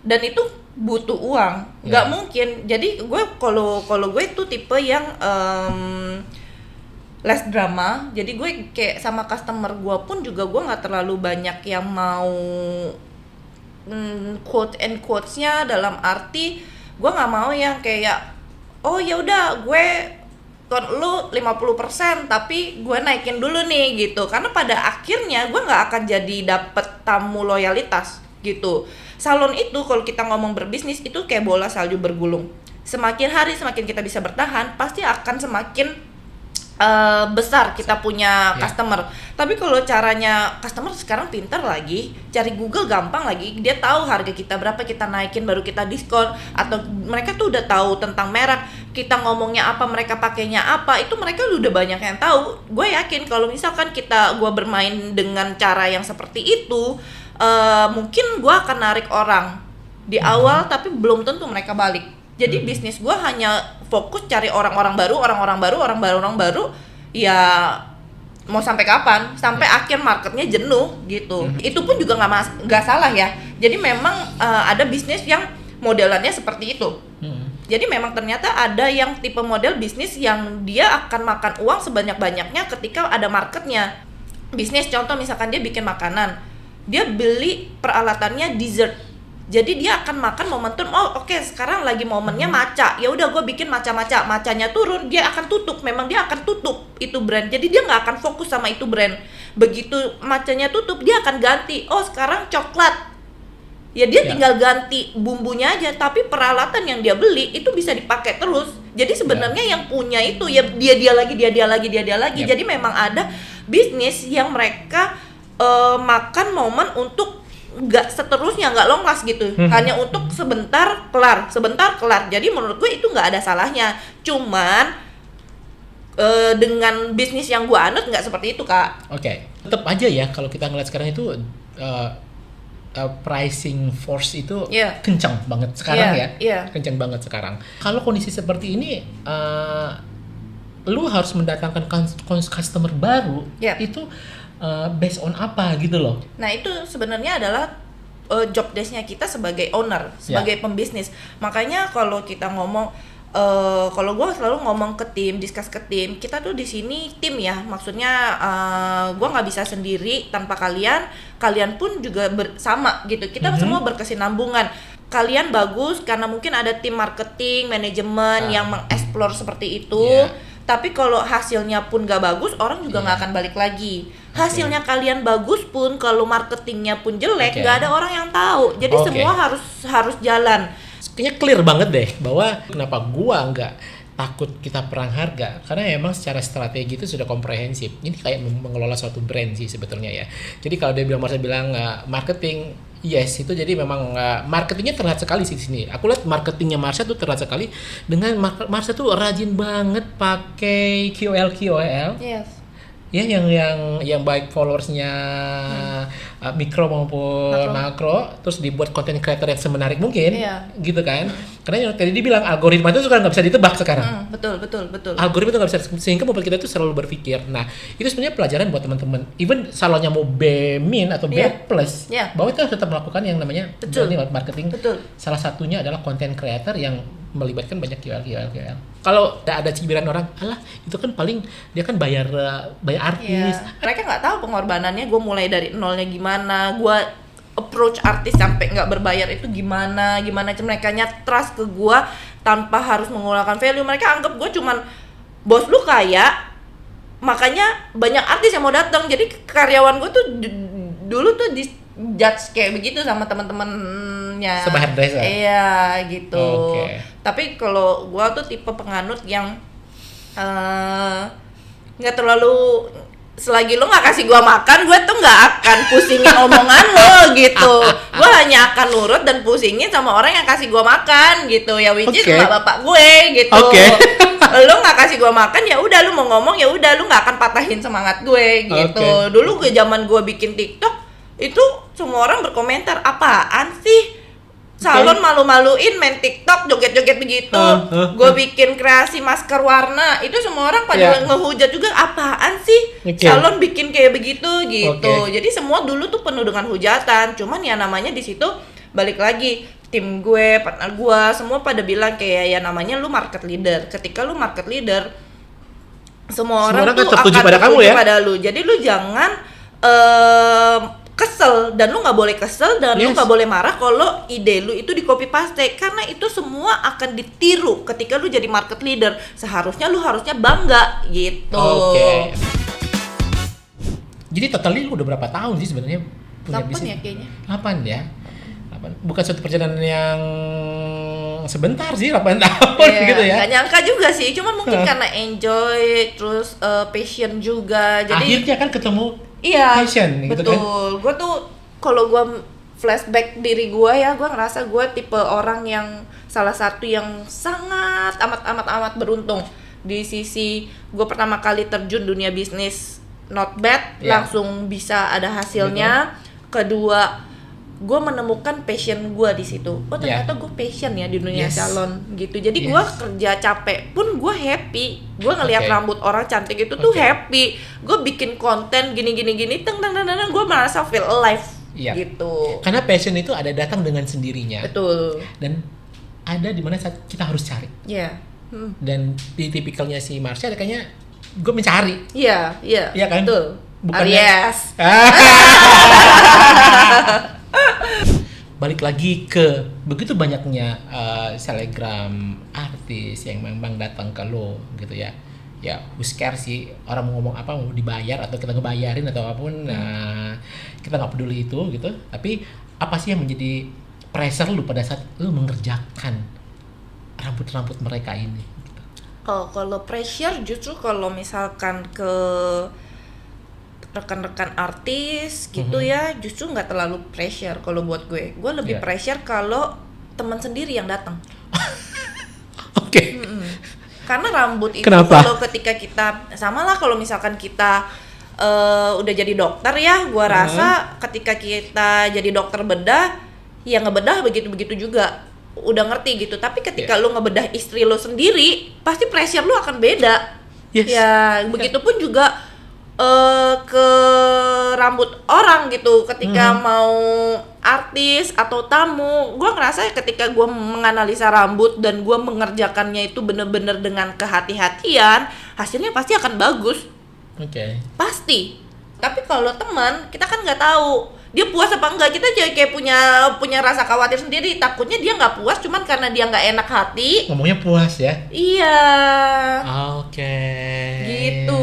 dan itu butuh uang. Nggak Yeah. mungkin. Jadi gue kalau gue itu tipe yang less drama. Jadi gue kayak sama customer gue pun juga gue nggak terlalu banyak yang mau quote and quotes-nya, dalam arti gue nggak mau yang kayak oh ya udah gue kon lu 50% tapi gue naikin dulu nih gitu, karena pada akhirnya gue nggak akan jadi dapet tamu loyalitas gitu. Salon itu kalau kita ngomong berbisnis itu kayak bola salju bergulung, semakin hari semakin kita bisa bertahan pasti akan semakin besar kita punya customer. Tapi kalau caranya customer sekarang pintar lagi, cari Google gampang lagi, dia tahu harga kita berapa, kita naikin baru kita diskon, atau mereka tuh udah tahu tentang merek, kita ngomongnya apa, mereka pakainya apa, itu mereka udah banyak yang tahu. Gue yakin kalau misalkan gue bermain dengan cara yang seperti itu, mungkin gue akan narik orang di awal tapi belum tentu mereka balik. Jadi bisnis gue hanya fokus cari orang-orang baru, ya mau sampai kapan? Sampai akhir marketnya jenuh gitu. Itu pun juga nggak salah ya. Jadi memang ada bisnis yang modelannya seperti itu. Jadi memang ternyata ada yang tipe model bisnis yang dia akan makan uang sebanyak-banyaknya ketika ada marketnya. Bisnis contoh misalkan dia bikin makanan, dia beli peralatannya dessert. Jadi dia akan makan momentum, oke, sekarang lagi momennya matcha, ya udah gue bikin matcha, matchanya turun, dia akan tutup, memang dia akan tutup itu brand. Jadi dia nggak akan fokus sama itu brand. Begitu matchanya tutup, dia akan ganti, sekarang coklat, ya dia tinggal ganti bumbunya aja, tapi peralatan yang dia beli itu bisa dipakai terus. Jadi sebenarnya yang punya itu ya dia lagi. Jadi memang ada bisnis yang mereka makan momen untuk nggak seterusnya, nggak long last gitu, hanya untuk sebentar kelar. Jadi menurut gue itu nggak ada salahnya, cuman dengan bisnis yang gue anut nggak seperti itu, Kak. Oke. Tetap aja ya kalau kita ngeliat sekarang itu pricing force itu kencang banget sekarang kencang banget sekarang. Kalau kondisi seperti ini, lu harus mendatangkan customer baru itu based on apa gitu loh. Nah itu sebenarnya adalah job desk-nya kita sebagai owner, sebagai pembisnis. Makanya kalau kita ngomong, kalau gue selalu ngomong ke tim, discuss ke tim, kita tuh di sini tim ya, maksudnya gue nggak bisa sendiri tanpa kalian pun juga bersama gitu. Kita semua berkesinambungan. Kalian bagus karena mungkin ada tim marketing, manajemen yang mengeksplor seperti itu. Tapi kalau hasilnya pun gak bagus, orang juga nggak akan balik lagi. Hasilnya kalian bagus pun, kalau marketingnya pun jelek, nggak ada orang yang tahu. Jadi semua harus jalan. Kayaknya clear banget deh bahwa kenapa gua nggak takut kita perang harga, karena emang secara strategi itu sudah komprehensif. Ini kayak mengelola suatu brand sih sebetulnya ya. Jadi kalau dia bilang marketing, yes itu jadi memang marketingnya terlihat sekali sih di sini. Aku lihat marketingnya Marsha tuh terlihat sekali dengan Marsha tuh rajin banget pakai KOL. Yes. Ya yang baik followersnya mikro maupun makro, terus dibuat konten creator yang semenarik mungkin, gitu kan? Karena yang tadi dibilang algoritma itu suka nggak bisa ditebak sekarang. Betul. Algoritma itu nggak bisa, sehingga membuat kita itu selalu berpikir. Nah itu sebenarnya pelajaran buat teman-teman. Even salonnya mau B- atau B+, bahwa kita tetap melakukan yang namanya marketing. Salah satunya adalah konten creator yang melibatkan banyak KOL. Kalau ada cibiran orang, alah itu kan paling dia kan bayar artis. Mereka nggak tahu pengorbanannya. Gue mulai dari nolnya gimana, gue approach artis sampai nggak berbayar itu gimana mereka trust ke gue tanpa harus mengeluarkan value. Mereka anggap gue cuman bos lu kaya, makanya banyak artis yang mau datang. Jadi karyawan gue tuh dulu tuh di judge kayak begitu sama teman-temannya. Sama hairdresser. Iya gitu. Tapi kalau gue tuh tipe penganut yang nggak terlalu, selagi lo nggak kasih gue makan, gue tuh nggak akan pusingin omongan lo gitu. Gue hanya akan nurut dan pusingin sama orang yang kasih gue makan gitu. Ya which is bapak gue gitu. Lo nggak kasih gue makan, ya udah lo mau ngomong ya udah, lo nggak akan patahin semangat gue gitu. Dulu zaman gue bikin TikTok itu semua orang berkomentar, apaan sih salon malu-maluin main TikTok joget-joget begitu. Gue bikin kreasi masker warna, itu semua orang pada ngehujat juga, apaan sih salon bikin kayak begitu gitu. Jadi semua dulu tuh penuh dengan hujatan. Cuman ya namanya di situ balik lagi, tim gue, partner gue, semua pada bilang kayak ya namanya lu market leader. Ketika lu market leader, semua orang tuh akan tertuju pada lu. Jadi lu jangan kesel, dan lu nggak boleh kesel, dan lu nggak boleh marah kalau ide lu itu di copy paste, karena itu semua akan ditiru ketika lu jadi market leader. Seharusnya lu harusnya bangga gitu. Jadi totalnya lu udah berapa tahun sih sebenarnya punya 8 bisnis? ya kayaknya. 8 ya. 8. Bukan suatu perjalanan yang sebentar sih, 8 tahun gitu ya. Gak nyangka juga sih, cuman mungkin karena enjoy, terus passion juga. Jadi akhirnya kan ketemu passion gitu kan. Betul. Gue tuh kalau gue flashback diri gue ya, gue ngerasa gue tipe orang yang salah satu yang sangat amat beruntung. Di sisi gue pertama kali terjun dunia bisnis not bad, langsung bisa ada hasilnya. Kedua, gue menemukan passion gue di situ. Oh ternyata gue passion ya di dunia salon gitu. Jadi gue kerja capek pun gue happy. Gue ngelihat rambut orang cantik itu tuh happy. Gue bikin konten gini, gue merasa feel alive gitu. Karena passion itu ada datang dengan sendirinya. Betul. Dan ada di mana saat kita harus cari. Dan di tipikalnya si Marsha kayaknya gue mencari. Iya kan? Betul. Alias. Balik lagi ke begitu banyaknya selebgram artis yang memang datang ke lo gitu ya. Ya, who's care sih orang mau ngomong apa, mau dibayar atau kita ngebayarin atau apapun, kita nggak peduli itu gitu. Tapi apa sih yang menjadi pressure lu pada saat lu mengerjakan rambut mereka ini? Oh, kalau pressure justru kalau misalkan ke rekan-rekan artis gitu ya, justru nggak terlalu pressure kalau buat gue. Gue lebih pressure kalau teman sendiri yang datang. Karena rambut itu kalau ketika kita sama lah, kalau misalkan kita udah jadi dokter ya, gue rasa ketika kita jadi dokter bedah, ya ngebedah begitu-begitu juga udah ngerti gitu. Tapi ketika lu ngebedah istri lu sendiri, pasti pressure lu akan beda. Ya begitupun juga ke rambut orang gitu, ketika mau artis atau tamu, gue ngerasa ketika gue menganalisa rambut dan gue mengerjakannya itu bener-bener dengan kehati-hatian, hasilnya pasti akan bagus. Pasti. Tapi kalau teman, kita kan nggak tahu dia puas apa enggak. Kita jadi kayak punya rasa khawatir sendiri, takutnya dia nggak puas cuman karena dia nggak enak hati. Ngomongnya puas ya? Iya. Gitu.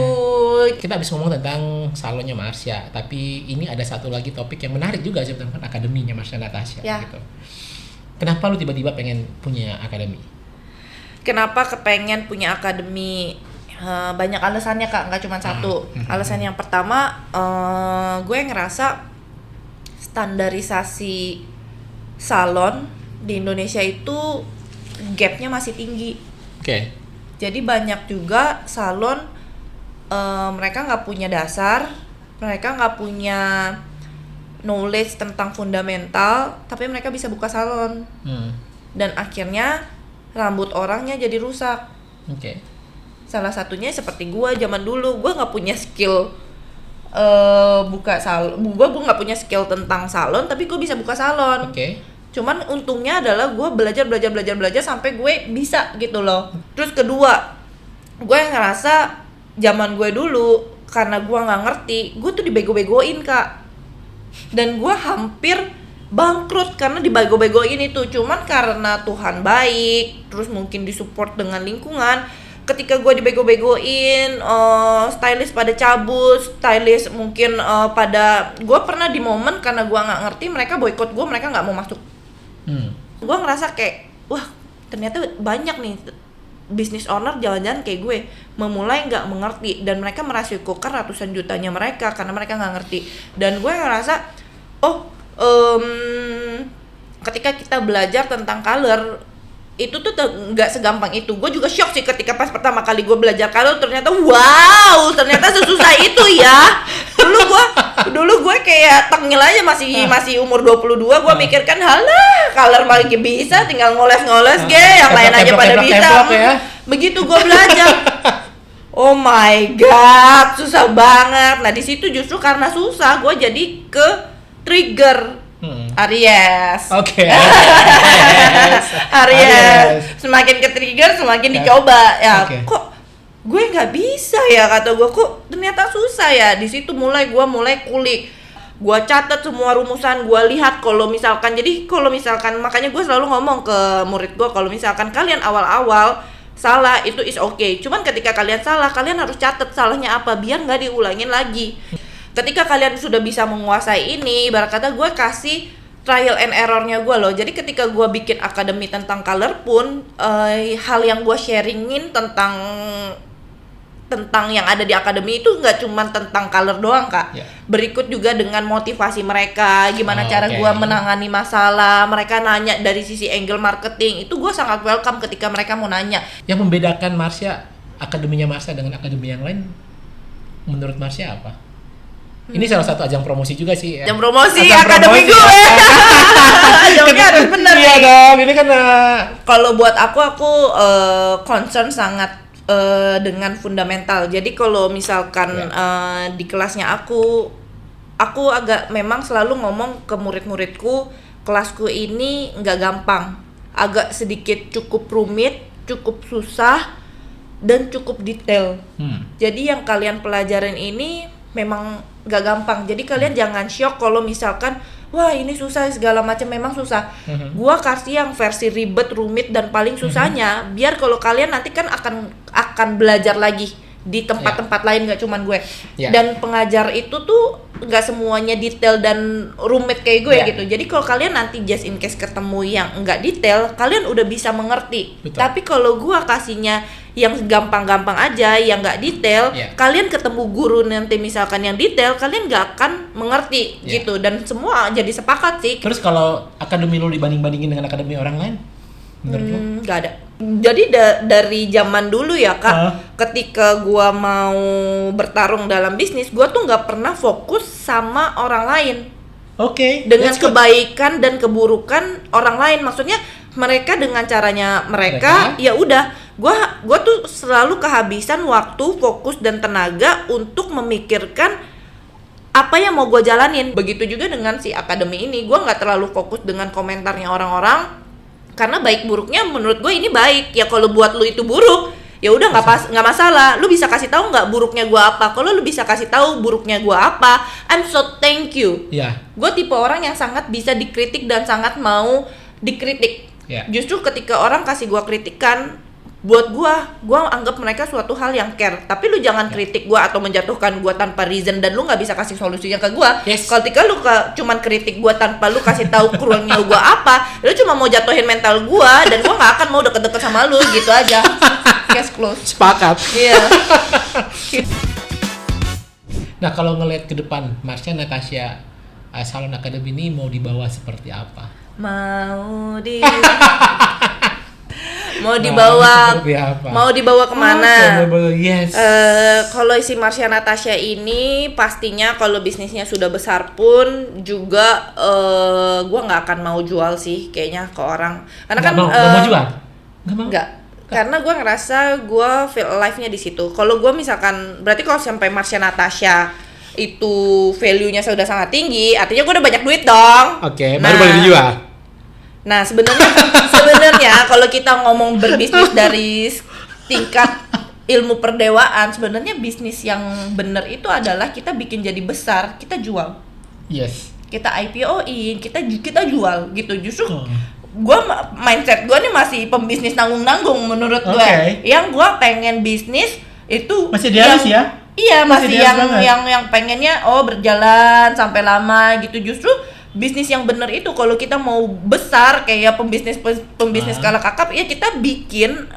Kita habis ngomong tentang salonnya Marsha, tapi ini ada satu lagi topik yang menarik juga sih tentang akademinya Marsha Natasha gitu. Kenapa lu tiba-tiba pengen punya akademi? Kenapa kepengen punya akademi? Banyak alasannya Kak, nggak cuma satu. Alasan yang pertama, gue ngerasa standarisasi salon di Indonesia itu gapnya masih tinggi. Jadi banyak juga salon mereka nggak punya dasar, mereka nggak punya knowledge tentang fundamental, tapi mereka bisa buka salon. Dan akhirnya rambut orangnya jadi rusak. Salah satunya seperti gue zaman dulu, gue nggak punya skill buka salon. Gue nggak punya skill tentang salon, tapi gue bisa buka salon. Cuman untungnya adalah gue belajar sampai gue bisa gitu loh. Terus kedua, gue ngerasa zaman gue dulu karena gue nggak ngerti, gue tuh dibego-begoin Kak. Dan gue hampir bangkrut karena dibego-begoin itu. Cuman karena Tuhan baik, terus mungkin disupport dengan lingkungan. Ketika gue dibego-begoin, stylist pada cabut, stylist mungkin pada, gue pernah di momen karena gue nggak ngerti, mereka boykot gue, mereka nggak mau masuk. Gue ngerasa kayak, wah ternyata banyak nih business owner jalan-jalan kayak gue, memulai nggak mengerti, dan mereka merasikukan ratusan jutanya mereka karena mereka nggak ngerti. Dan gue ngerasa, ketika kita belajar tentang color, itu tuh nggak segampang itu. Gue juga shock sih ketika pas pertama kali gue belajar color, ternyata wow, ternyata sesusah itu ya. Dulu gue Dulu gue kayak tengil aja masih umur 22, gue mikirkan halah color lagi bisa tinggal ngoles-ngoles yang lain aja pada bisa. Ya. Begitu gue belajar. Oh my god, susah banget. Nah, di situ justru karena susah gue jadi ke trigger. Aries. Oke. Aries. Semakin ke trigger semakin dicoba. Ya, kok gue nggak bisa ya, kata gue, kok ternyata susah ya. Di situ mulai kulik, gue catat semua rumusan, gue lihat kalau misalkan makanya gue selalu ngomong ke murid gue, kalau misalkan kalian awal-awal salah itu is okay, cuman ketika kalian salah kalian harus catat salahnya apa biar nggak diulangin lagi. Ketika kalian sudah bisa menguasai ini, ibarat kata gue kasih trial and errornya gue loh. Jadi ketika gue bikin akademi tentang color pun hal yang gue sharingin tentang yang ada di akademi itu nggak cuma tentang color doang, Kak. Berikut juga dengan motivasi mereka, gimana cara gue menangani masalah. Mereka nanya dari sisi angle marketing, itu gue sangat welcome ketika mereka mau nanya. Yang membedakan Marsha, akademinya Marsha dengan akademi yang lain, menurut Marsha apa? Ini salah satu ajang promosi juga sih. Ajang promosi akademi gue. Ajangnya harus benar. Iya dong, ini kan. Kalau buat aku concern sangat dengan fundamental. Jadi kalau misalkan di kelasnya aku agak memang selalu ngomong ke murid-muridku, kelasku ini nggak gampang, agak sedikit cukup rumit, cukup susah, dan cukup detail. Jadi yang kalian pelajarin ini memang nggak gampang. Jadi kalian jangan shock kalau misalkan wah ini susah segala macam, memang susah. Gua kasih yang versi ribet, rumit dan paling susahnya, biar kalau kalian nanti kan akan belajar lagi di tempat-tempat lain, nggak cuman gue. Dan pengajar itu tuh nggak semuanya detail dan rumit kayak gue gitu. Jadi kalau kalian nanti just in case ketemu yang nggak detail, kalian udah bisa mengerti. Tapi kalau gue kasihnya yang gampang-gampang aja, yang nggak detail, kalian ketemu guru nanti misalkan yang detail, kalian nggak akan mengerti gitu. Dan semua jadi sepakat sih. Terus kalau akademi lu dibanding-bandingin dengan akademi orang lain, menurut lu? Nggak ada. Jadi dari zaman dulu ya, Kak, ketika gua mau bertarung dalam bisnis, gua tuh nggak pernah fokus sama orang lain. Dengan kebaikan dan keburukan orang lain, maksudnya mereka dengan caranya mereka. Ya udah, gua tuh selalu kehabisan waktu, fokus dan tenaga untuk memikirkan apa yang mau gua jalanin. Begitu juga dengan si akademi ini, gua nggak terlalu fokus dengan komentarnya orang-orang. Karena baik buruknya menurut gue ini baik. Ya kalau buat lu itu buruk, ya udah nggak masalah. Lu bisa kasih tahu nggak buruknya gue apa. Kalau lu bisa kasih tahu buruknya gue apa, I'm so thank you. Gue tipe orang yang sangat bisa dikritik dan sangat mau dikritik. Justru ketika orang kasih gue kritikan, buat gue anggap mereka suatu hal yang care. Tapi lu jangan kritik gue atau menjatuhkan gue tanpa reason dan lu nggak bisa kasih solusinya ke gue. Ketika lu cuman kritik gue tanpa lu kasih tahu kurangnya gue apa, lu cuma mau jatuhin mental gue dan gue nggak akan mau deket-deket sama lu, gitu aja. Case close. Sepakat. Iya. Nah, kalau ngelihat ke depan, Marsha Natasha Salon Academy ini mau dibawa seperti apa? Mau dibawa kemana? Kalau si Marsha Natasha ini pastinya kalau bisnisnya sudah besar pun juga gue nggak akan mau jual sih kayaknya ke orang, karena nggak mau jual? Nggak. Karena gue ngerasa gue feel alive-nya di situ. Kalau gue misalkan, berarti kalau sampai Marsha Natasha itu value-nya sudah sangat tinggi, artinya gue udah banyak duit dong. Baru boleh dijual. Nah, sebenarnya kalau kita ngomong berbisnis dari tingkat ilmu perdewaan, sebenarnya bisnis yang benar itu adalah kita bikin jadi besar, kita jual. Kita IPO-in, kita jual gitu. Justru mindset gue nih masih pembisnis nanggung-nanggung menurut gue. Yang gue pengen bisnis itu masih idealis ya? Iya, masih yang pengennya berjalan sampai lama gitu. Justru bisnis yang benar itu kalau kita mau besar kayak pembisnis skala kakap, ya kita bikin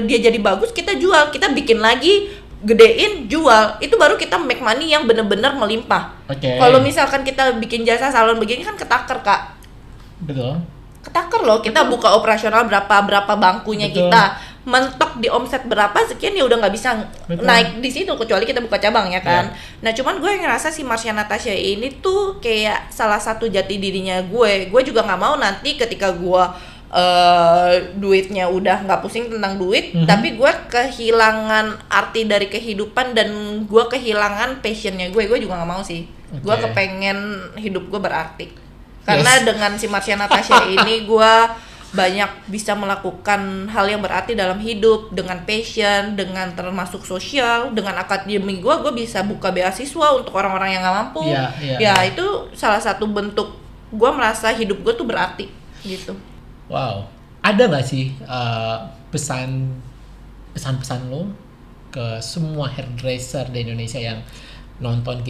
dia jadi bagus, kita jual, kita bikin lagi, gedein, jual, itu baru kita make money yang benar-benar melimpah. Kalau misalkan kita bikin jasa salon begini kan ketaker, Kak. Betul. Ketaker loh, kita buka operasional berapa bangkunya. Betul. Kita mentok di omset berapa sekian ya udah nggak bisa naik di situ kecuali kita buka cabang ya kan. Nah cuman gue ngerasa si Marsha Natasha ini tuh kayak salah satu jati dirinya gue juga nggak mau nanti ketika gue duitnya udah nggak pusing tentang duit, tapi gue kehilangan arti dari kehidupan dan gue kehilangan passionnya gue juga nggak mau sih. Gue kepengen hidup gue berarti karena dengan si Marsha Natasha ini gue banyak bisa melakukan hal yang berarti dalam hidup dengan passion, dengan termasuk sosial, dengan akademi gue bisa buka beasiswa untuk orang-orang yang nggak mampu. Itu salah satu bentuk gue merasa hidup gue tuh berarti gitu. Wow, ada nggak sih pesan-pesan lo ke semua hairdresser di Indonesia yang nonton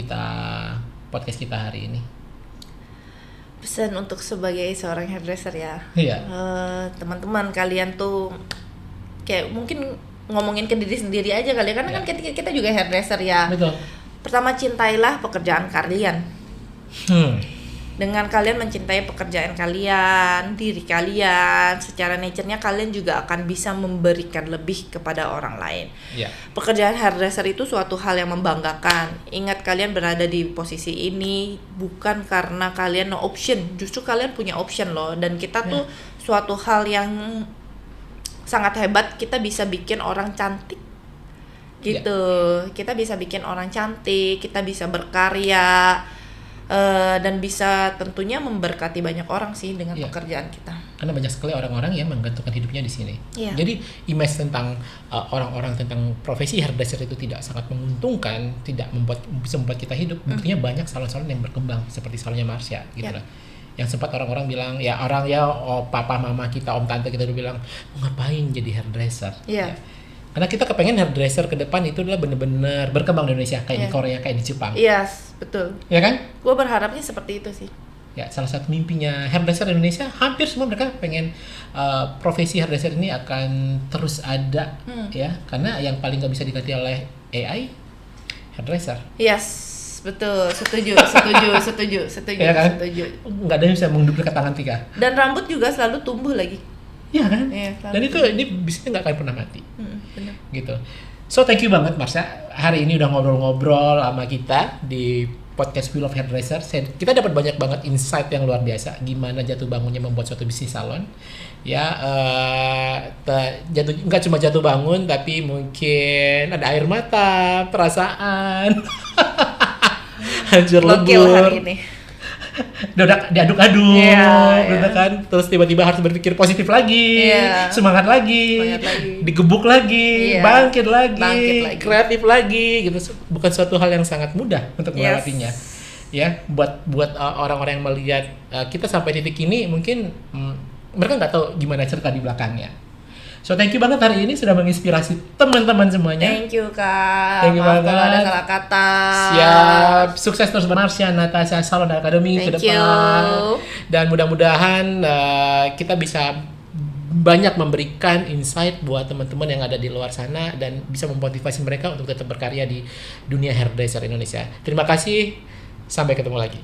podcast kita hari ini? Pesan untuk sebagai seorang hairdresser ya. Teman-teman kalian tuh kayak mungkin ngomongin ke diri sendiri aja kali ya, karena kan kita juga hairdresser ya. Betul. Pertama, cintailah pekerjaan kalian. Dengan kalian mencintai pekerjaan kalian, diri kalian, secara nature-nya kalian juga akan bisa memberikan lebih kepada orang lain. Pekerjaan hairdresser itu suatu hal yang membanggakan. Ingat, kalian berada di posisi ini bukan karena kalian no option, justru kalian punya option loh. Dan kita tuh suatu hal yang sangat hebat, kita bisa bikin orang cantik gitu. Kita bisa bikin orang cantik, kita bisa berkarya. Dan bisa tentunya memberkati banyak orang sih dengan pekerjaan kita. Karena banyak sekali orang-orang yang menggantungkan hidupnya di sini. Jadi image tentang orang-orang tentang profesi hairdresser itu tidak sangat menguntungkan, tidak bisa membuat kita hidup. Buktinya banyak salon-salon yang berkembang seperti salonnya Marsha gitu lah. Yang sempat orang-orang bilang papa mama kita, om tante kita udah bilang mau ngapain jadi hairdresser. Karena kita kepengen hairdresser ke depan itu adalah benar-benar berkembang di Indonesia kayak di Korea, kayak di Jepang. Betul. Ya kan? Gue berharapnya seperti itu sih. Salah satu mimpinya hairdresser di Indonesia, hampir semua mereka pengen profesi hairdresser ini akan terus ada, ya. Karena yang paling nggak bisa diganti oleh AI, hairdresser. Betul, setuju. Ya kan? Nggak ada yang bisa menduplikat tangan Tika. Dan rambut juga selalu tumbuh lagi. Iya kan? Dan ini bisnisnya nggak akan pernah mati. Benar. Gitu. So thank you banget Marsha. Hari ini udah ngobrol-ngobrol sama kita di podcast We Love Hairdresser. Kita dapat banyak banget insight yang luar biasa. Gimana jatuh bangunnya membuat suatu bisnis salon. Nggak cuma jatuh bangun, tapi mungkin ada air mata, perasaan, hancur lebur. Hari ini. Udah diaduk-aduk, kan? Terus tiba-tiba harus berpikir positif lagi, semangat lagi, digebuk lagi, bangkit lagi, kreatif lagi, gitu. Bukan suatu hal yang sangat mudah untuk melewatinya. Buat orang-orang yang melihat kita sampai titik ini, mungkin mereka nggak tahu gimana cerita di belakangnya. So thank you banget hari ini sudah menginspirasi teman-teman semuanya. Thank you Kak. Thank you Maaf banget. kalau ada salah kata. Siap. Sukses terus Marsha Natasha Salon Academy ke depan. Dan mudah-mudahan kita bisa banyak memberikan insight buat teman-teman yang ada di luar sana dan bisa memotivasi mereka untuk tetap berkarya di dunia hairdresser Indonesia. Terima kasih. Sampai ketemu lagi.